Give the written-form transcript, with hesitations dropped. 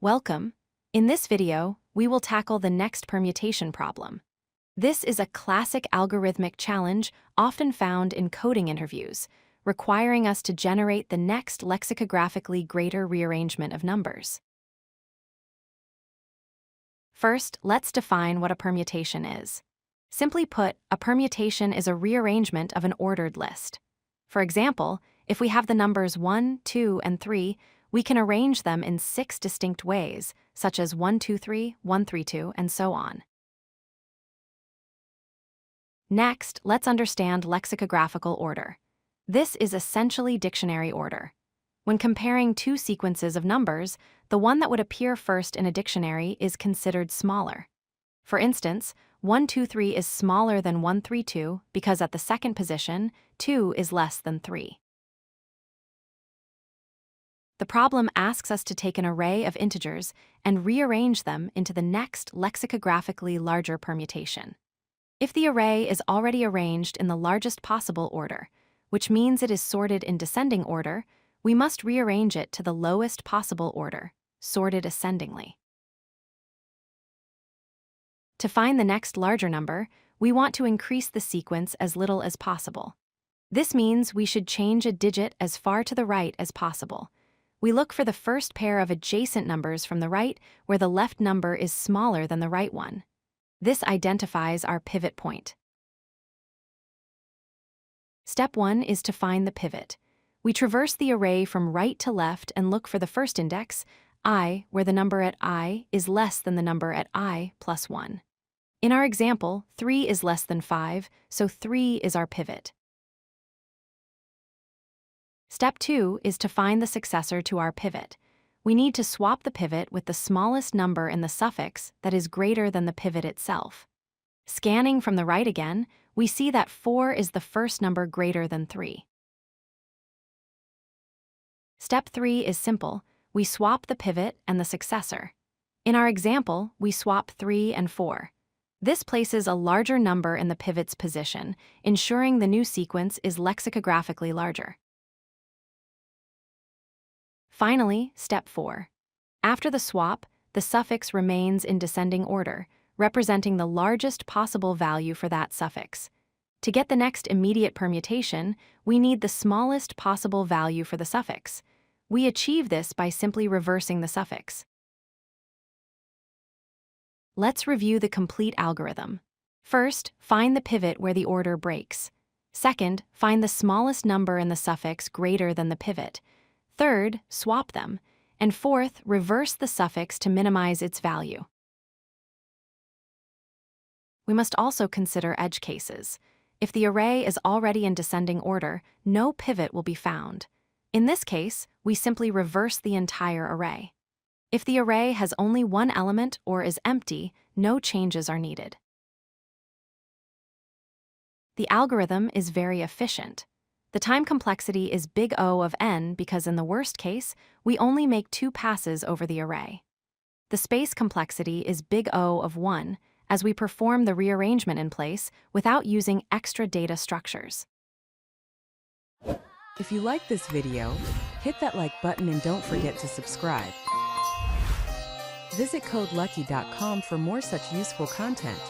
Welcome. In this video, we will tackle the next permutation problem. This is a classic algorithmic challenge often found in coding interviews, requiring us to generate the next lexicographically greater rearrangement of numbers. First, let's define what a permutation is. Simply put, a permutation is a rearrangement of an ordered list. For example, if we have the numbers 1, 2, and 3, we can arrange them in 6 distinct ways, such as 1, 2, 3, 1, 3, 2, and so on. Next, let's understand lexicographical order. This is essentially dictionary order. When comparing two sequences of numbers, the one that would appear first in a dictionary is considered smaller. For instance, 1, 2, 3 is smaller than 1, 3, 2 because at the second position, 2 is less than 3. The problem asks us to take an array of integers and rearrange them into the next lexicographically larger permutation. If the array is already arranged in the largest possible order, which means it is sorted in descending order, we must rearrange it to the lowest possible order, sorted ascendingly. To find the next larger number, we want to increase the sequence as little as possible. This means we should change a digit as far to the right as possible. We look for the first pair of adjacent numbers from the right where the left number is smaller than the right one. This identifies our pivot point. Step 1 is to find the pivot. We traverse the array from right to left and look for the first index, I, where the number at I is less than the number at I plus 1. In our example, 3 is less than 5, so 3 is our pivot. Step 2 is to find the successor to our pivot. We need to swap the pivot with the smallest number in the suffix that is greater than the pivot itself. Scanning from the right again, we see that 4 is the first number greater than 3. Step 3 is simple. We swap the pivot and the successor. In our example, we swap 3 and 4. This places a larger number in the pivot's position, ensuring the new sequence is lexicographically larger. Finally, step 4. After the swap, the suffix remains in descending order, representing the largest possible value for that suffix. To get the next immediate permutation, we need the smallest possible value for the suffix. We achieve this by simply reversing the suffix. Let's review the complete algorithm. First, find the pivot where the order breaks. Second, find the smallest number in the suffix greater than the pivot. Third, swap them. And fourth, reverse the suffix to minimize its value. We must also consider edge cases. If the array is already in descending order, no pivot will be found. In this case, we simply reverse the entire array. If the array has only one element or is empty, no changes are needed. The algorithm is very efficient. The time complexity is big O of n because in the worst case, we only make 2 passes over the array. The space complexity is big O of 1 as we perform the rearrangement in place without using extra data structures. If you like this video, hit that like button and don't forget to subscribe. Visit codelucky.com for more such useful content.